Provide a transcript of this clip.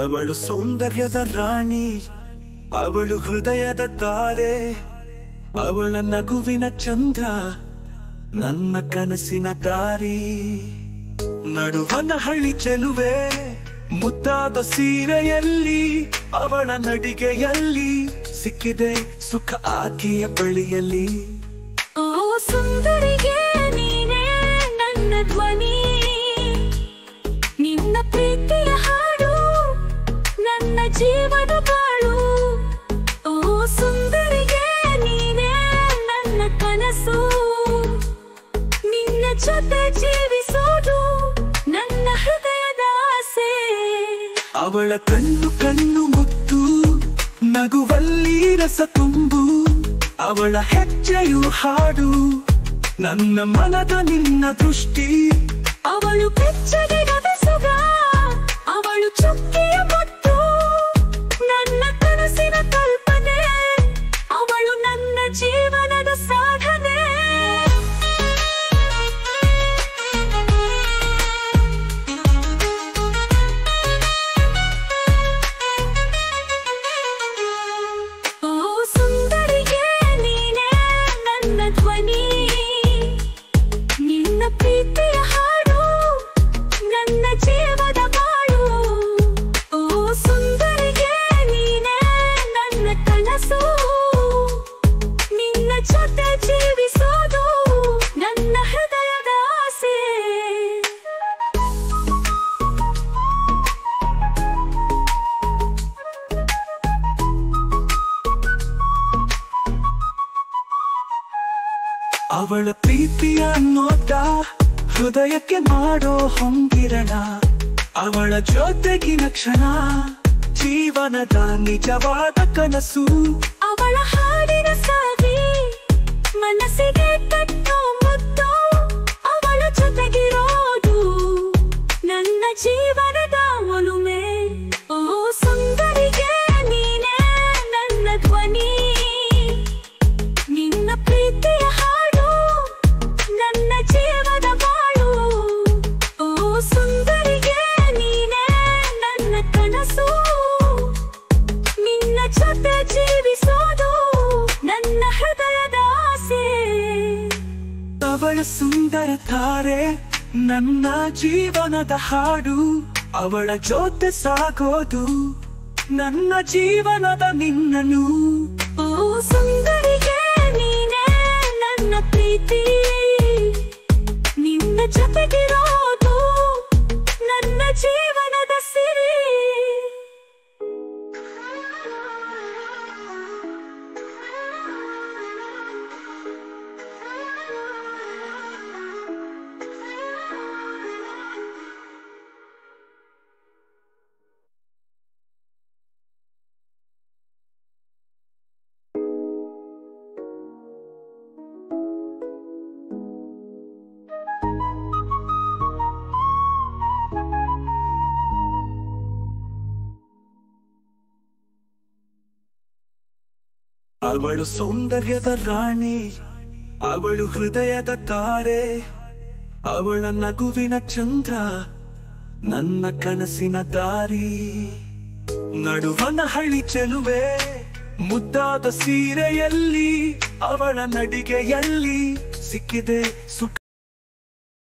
ಅವಳು ಸೌಂದರ್ಯದ ರಾಣಿ, ಅವಳು ಹೃದಯದ ತಾರೆ, ಅವಳ ನಗುವಿನ ಚಂದ್ರ, ನನ್ನ ಕನಸಿನ ದಾರಿ. ನಡುವನ ಹಳ್ಳಿ ಚೆಲುವೆ, ಮುದ್ದಾದ ಸೀರೆಯಲ್ಲಿ, ಅವಳ ನಡಿಗೆಯಲ್ಲಿ ಸಿಕ್ಕಿದೆ ಸುಖ ಆಕೆಯ ಬಳಿಯಲ್ಲಿ. ಓ ಸುಂದರಿಗೆ ನೀನೇ ನನ್ನ ಧ್ವನಿ, ನಿನ್ನ ಪ್ರೀತಿಯ ಹಾಡು ನನ್ನ ಜೀವನ ಬಾಳು. ಓ ಸುಂದರಿಗೆ ನೀನೇ ನನ್ನ ಕನಸು, ನಿನ್ನ ಜೊತೆ ಜೀವಿಸೋದು ನನ್ನ ಹೃದಯದ ಆಸೆ. ಅವಳ ಕಣ್ಣು ಕಣ್ಣು ಮುತ್ತು, ನಗುವಲ್ಲಿ ರಸ ತುಂಬು, ಅವಳ ಹೆಜ್ಜೆಯು ಹಾಡು, ನನ್ನ ಮನದ ನಿನ್ನ ದೃಷ್ಟಿ. ಅವಳು ಬೆಚ್ಚಗೆ ನವೆಸುಗ, ಅವಳು ಚುಕ್ಕಿಯ ಮುತ್ತು, ನನ್ನ ಕನಸಿನ ಕಲ್ಪನೆ, ಅವಳು ನನ್ನ ಜೀವನದ ಸಾಧನೆ. ಓ ಸುಂದರಿಗೆ ನೀನೇ ನನ್ನ ಧ್ವನಿ, ನಿನ್ನ ಪ್ರೀತಿಯ ಹಾಡು ನನ್ನ ಜೀವದ ಬಾಳು. ಓ ಸುಂದರಿಗೆ ನೀನೇ ನನ್ನ ಕನಸು, ನಿನ್ನ ಜೊತೆ ಜೀವಿಸೋದು ನನ್ನ ಹೃದಯದ ಆಸೆ. ಅವಳ ಪ್ರೀತಿಯ ನೋಟ ಹೃದಯಕ್ಕೆ ಮಾಡೋ ಹೊಂಗಿರಣ, ಅವಳ ಜೊತೆಗಿನ ಕ್ಷಣ ಜೀವನದ ನಿಜವಾದ ಕನಸು. ಅವಳ ಹಾಡಿನ ಸಾಗಿ ಮನಸ್ಸಿಗೆ ಕಟ್ಟೋ ಮುತ್ತು, ಅವಳ ಜೊತೆಗಿರೋದು ನನ್ನ ಜೀವನದ ಒಲುಮೆ. ಓ ಸುಂದರಿಗೆ ನೀನೇ ನನ್ನ ಧ್ವನಿ, ನಿನ್ನ ಪ್ರೀತಿಯ ಹಾಡು ನನ್ನ ಜೀವದ ಬಾಳು. ಓ ಸುಂದರಿಗೆ ನೀನೇ ನನ್ನ ಕನಸು, ನಿನ್ನ ಜೊತೆ ಜೀವಿಸೋದು ನನ್ನ ಹೃದಯದ ಆಸೆ. ಅವಳ ಸುಂದರ ತಾರೆ, ನನ್ನ ಜೀವನದ ಹಾಡು, ಅವಳ ಜೊತೆ ಸಾಗೋದು ನನ್ನ ಜೀವನದ ನಿನ್ನನು. ಓ ಸುಂದರಿಗೆ ನೀನೇ ನನ್ನ ಪ್ರೀತಿ, ನಿನ್ನ ಜೊತೆಗಿರೋದು ನನ್ನ ಜೀವನದ ಸಿರಿ. ಅವಳು ಸೌಂದರ್ಯದ ರಾಣಿ, ಅವಳು ಹೃದಯದ ತಾರೆ, ಅವಳ ನಗುವಿನ ಚಂದ್ರ, ನನ್ನ ಕನಸಿನ ದಾರಿ. ನಡುವನ ಹಳ್ಳಿ ಚೆಲುವೆ, ಮುದ್ದಾದ ಸೀರೆಯಲ್ಲಿ, ಅವಳ ನಡಿಗೆಯಲ್ಲಿ ಸಿಕ್ಕಿದೆ ಸುಖ